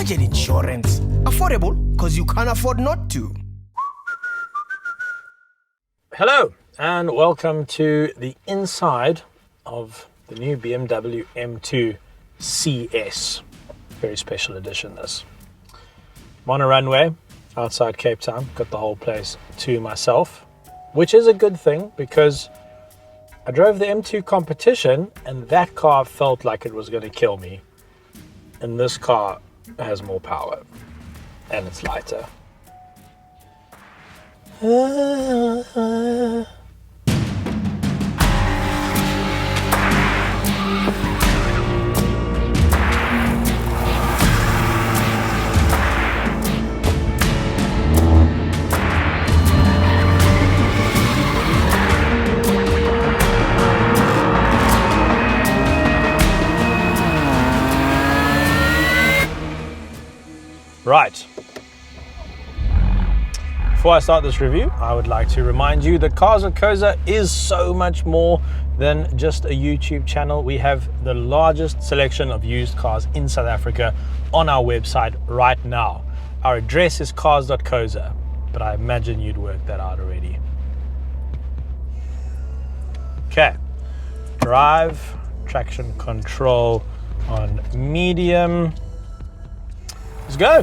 budget insurance. Affordable because you can't afford not to. Hello and welcome to the inside of the new BMW M2 CS. Very special edition this. I'm on a runway outside Cape Town, got the whole place to myself, which is a good thing because I drove the M2 competition and that car felt like it was going to kill me. And this car has more power and it's lighter. Right. Before I start this review, I would like to remind you that Cars.co.za is so much more than just a YouTube channel. We have the largest selection of used cars in South Africa on our website right now. Our address is Cars.co.za, but I imagine you'd work that out already. Okay, drive, traction control on medium. Let's go.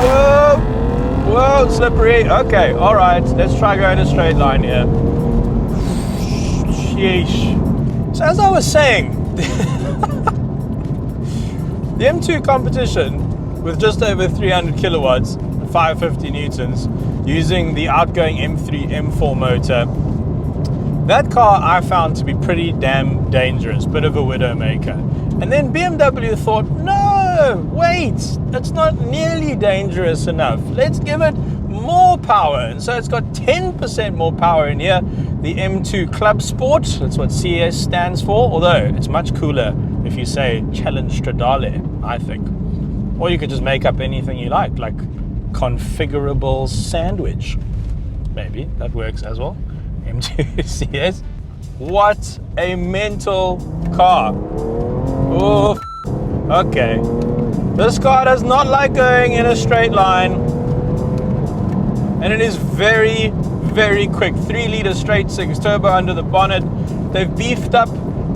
Whoa, whoa, slippery. Okay, all right, let's try going a straight line here. Sheesh. So as I was saying, the M2 competition with just over 300 kilowatts, 550 newtons, using the outgoing M3, M4 motor. That car I found to be pretty damn dangerous, bit of a widowmaker. And then BMW thought, no, wait, it's not nearly dangerous enough. Let's give it more power. And so it's got 10% more power in here. The M2 Club Sport, that's what CS stands for, although it's much cooler if you say Challenge Stradale, I think. Or you could just make up anything you like configurable sandwich. Maybe, that works as well. M2 CS. What a mental car. Oh, okay. This car does not like going in a straight line. And it is very, very quick. 3-liter straight 6 turbo under the bonnet. They've beefed up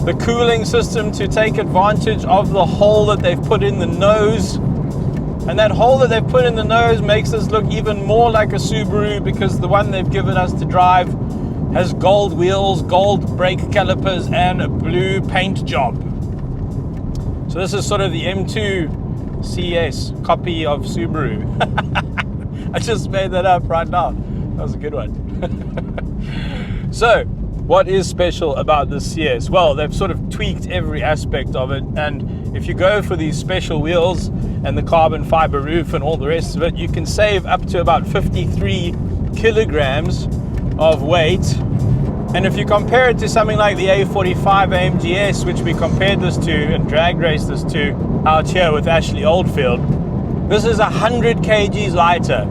the cooling system to take advantage of the hole that they've put in the nose. And that hole that they've put in the nose makes this look even more like a Subaru because the one they've given us to drive has gold wheels, gold brake calipers, and a blue paint job. So this is sort of the M2 CS copy of Subaru. I just made that up right now. That was a good one. So, what is special about the CS? Well, they've sort of tweaked every aspect of it, and if you go for these special wheels and the carbon fiber roof and all the rest of it, you can save up to about 53 kilograms of weight. And if you compare it to something like the A45 AMG S, which we compared this to and drag raced this to out here with Ashley Oldfield, this is 100 kgs lighter.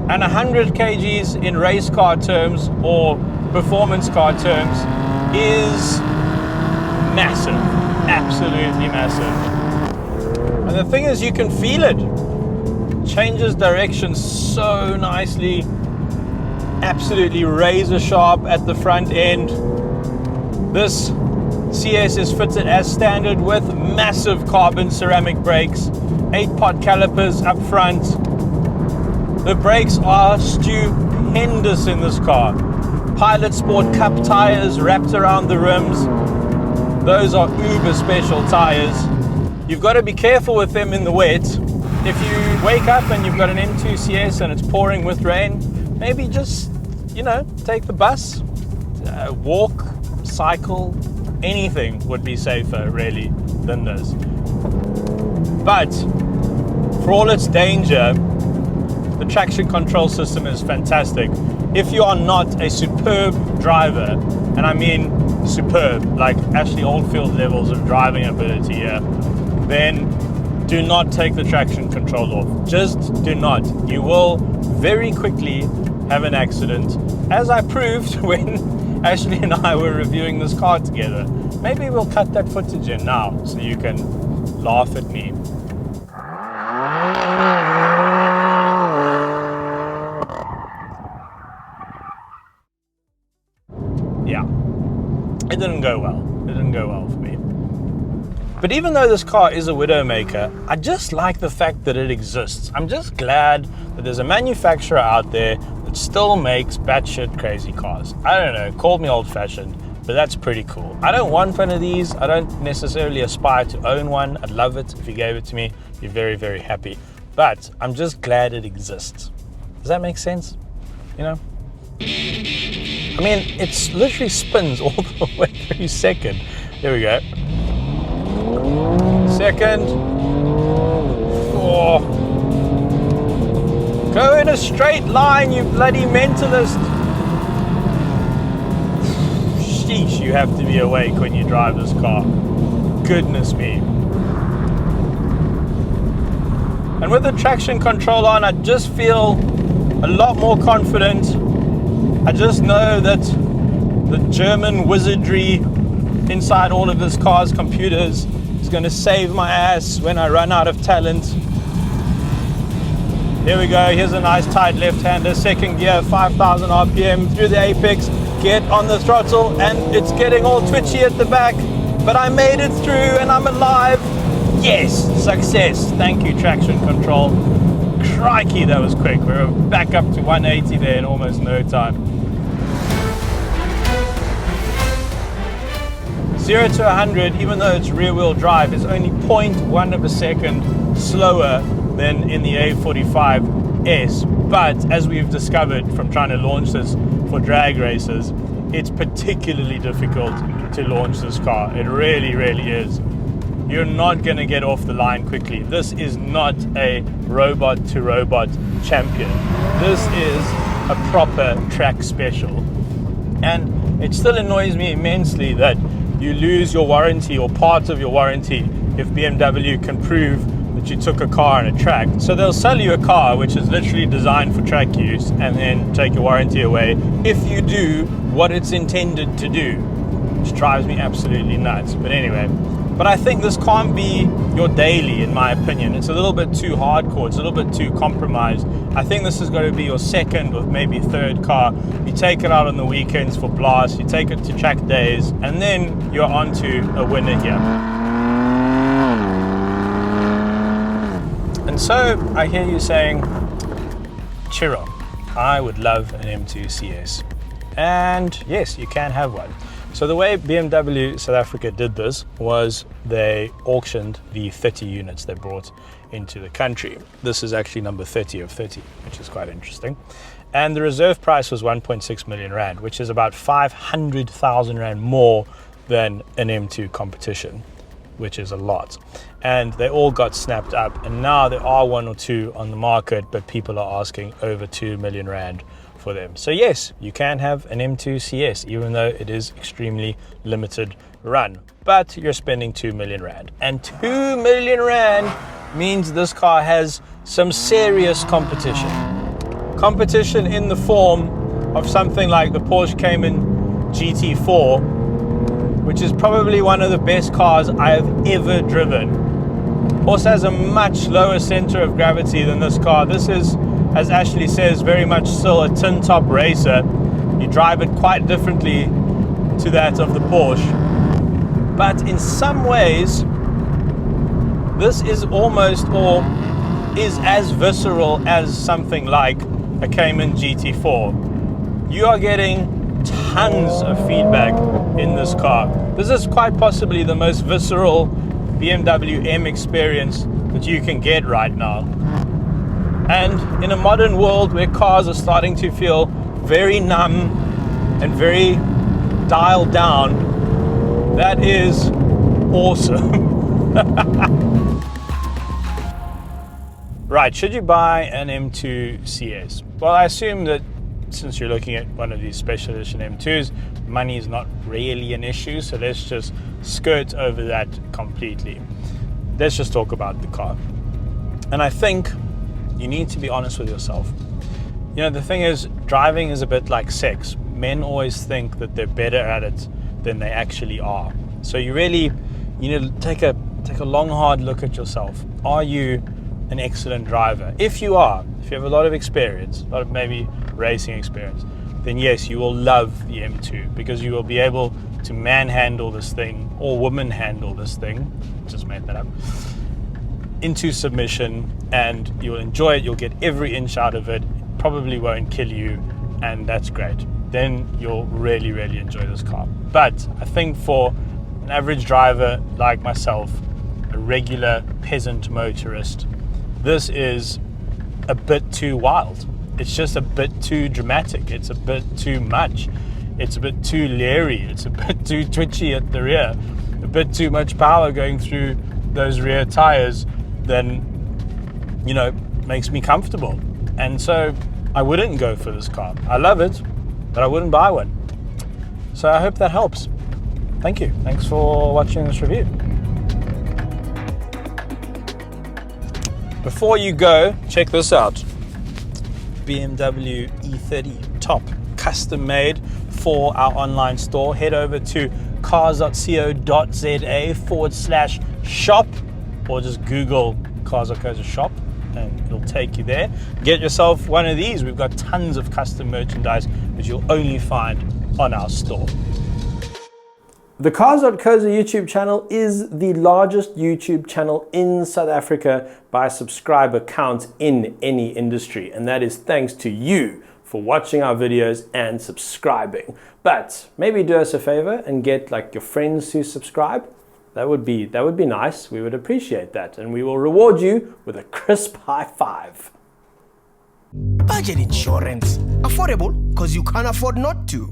And 100 kgs in race car terms or performance car terms is massive, absolutely massive. And the thing is, you can feel it. Changes direction so nicely. Absolutely razor sharp at the front end. This CS is fitted as standard with massive carbon ceramic brakes, 8-pot calipers up front. The brakes are stupendous in this car. Pilot Sport Cup tires wrapped around the rims. Those are uber special tires. You've got to be careful with them in the wet. If you wake up and you've got an M2 CS and it's pouring with rain, maybe just, take the bus, walk, cycle, anything would be safer, really, than this. But for all its danger, the traction control system is fantastic. If you are not a superb driver, and I mean superb, like Ashley Oldfield levels of driving ability here, then do not take the traction control off. Just do not. You will very quickly have an accident, as I proved when Ashley and I were reviewing this car together. Maybe we'll cut that footage in now so you can laugh at me. Yeah, it didn't go well. It didn't go well for me. But even though this car is a widowmaker, I just like the fact that it exists. I'm just glad that there's a manufacturer out there that still makes batshit crazy cars. I don't know, call me old-fashioned, but that's pretty cool. I don't want one of these. I don't necessarily aspire to own one. I'd love it if you gave it to me. I'd be very, very happy. But I'm just glad it exists. Does that make sense? You know? I mean, it literally spins all the way through second. There we go. Second. Oh. Go in a straight line, you bloody mentalist. Sheesh, you have to be awake when you drive this car. Goodness me. And with the traction control on, I just feel a lot more confident. I just know that the German wizardry inside all of this car's computers is going to save my ass when I run out of talent. Here we go, here's a nice tight left-hander, second gear, 5,000 RPM through the apex, get on the throttle, and it's getting all twitchy at the back, but I made it through and I'm alive. Yes, success. Thank you, traction control. Crikey, that was quick. We were back up to 180 there in almost no time. 0 to 100, even though it's rear-wheel drive, is only 0.1 of a second slower than in the A45 S. But as we've discovered from trying to launch this for drag races, it's particularly difficult to launch this car. It really, really is. You're not going to get off the line quickly. This is not a robot-to-robot champion. This is a proper track special. And it still annoys me immensely that you lose your warranty or part of your warranty if BMW can prove that you took a car on a track. So they'll sell you a car which is literally designed for track use and then take your warranty away if you do what it's intended to do, which drives me absolutely nuts. But anyway, but I think this can't be your daily, in my opinion. It's a little bit too hardcore. It's a little bit too compromised. I think this is going to be your second or maybe third car. You take it out on the weekends for blasts, you take it to track days, and then you're on to a winner here. And so I hear you saying, Ciro, I would love an M2 CS. And yes, you can have one. So the way BMW South Africa did this was they auctioned the 30 units they brought into the country. This is actually number 30 of 30, which is quite interesting. And the reserve price was 1.6 million rand, which is about 500,000 rand more than an M2 competition, which is a lot. And they all got snapped up, and now there are one or two on the market, but people are asking over 2 million rand for them. So yes, you can have an M2 CS, even though it is extremely limited run, but you're spending 2 million rand. And 2 million rand means this car has some serious competition. Competition in the form of something like the Porsche Cayman GT4, which is probably one of the best cars I have ever driven. Also has a much lower center of gravity than this car. This is, as Ashley says, very much still a tin top racer. You drive it quite differently to that of the Porsche. But in some ways, this is almost or is as visceral as something like a Cayman GT4. You are getting tons of feedback in this car. This is quite possibly the most visceral BMW M experience that you can get right now. And in a modern world where cars are starting to feel very numb and very dialed down, that is awesome. Right, should you buy an M2 CS? Well, I assume that since you're looking at one of these special edition M2s, money is not really an issue, so let's just skirt over that completely. Let's just talk about the car. And I think you need to be honest with yourself. You know, the thing is, driving is a bit like sex. Men always think that they're better at it than they actually are. So you really, you know, take a take a long, hard look at yourself. Are you an excellent driver? If you are, if you have a lot of experience, a lot of maybe racing experience, then yes, you will love the M2 because you will be able to manhandle this thing, or woman handle this thing, just made that up, into submission, and you'll enjoy it. You'll get every inch out of it. It probably won't kill you, and that's great. Then you'll really, really enjoy this car. But I think for an average driver like myself, a regular peasant motorist, this is a bit too wild. It's just a bit too dramatic. It's a bit too much. It's a bit too leery. It's a bit too twitchy at the rear. A bit too much power going through those rear tires then, you know, makes me comfortable. And so I wouldn't go for this car. I love it, but I wouldn't buy one. So I hope that helps. Thank you. Thanks for watching this review. Before you go, check this out. BMW E30 top, custom made for our online store. Head over to Cars.co.za/shop, or just Google Cars.co.za shop and it'll take you there. Get yourself one of these. We've got tons of custom merchandise which you'll only find on our store. The Cars.co.za YouTube channel is the largest YouTube channel in South Africa by subscriber count in any industry, and that is thanks to you for watching our videos and subscribing. But maybe do us a favor and get like your friends to subscribe. That would be nice. We would appreciate that, and we will reward you with a crisp high five. Budget insurance. Affordable because you can't afford not to.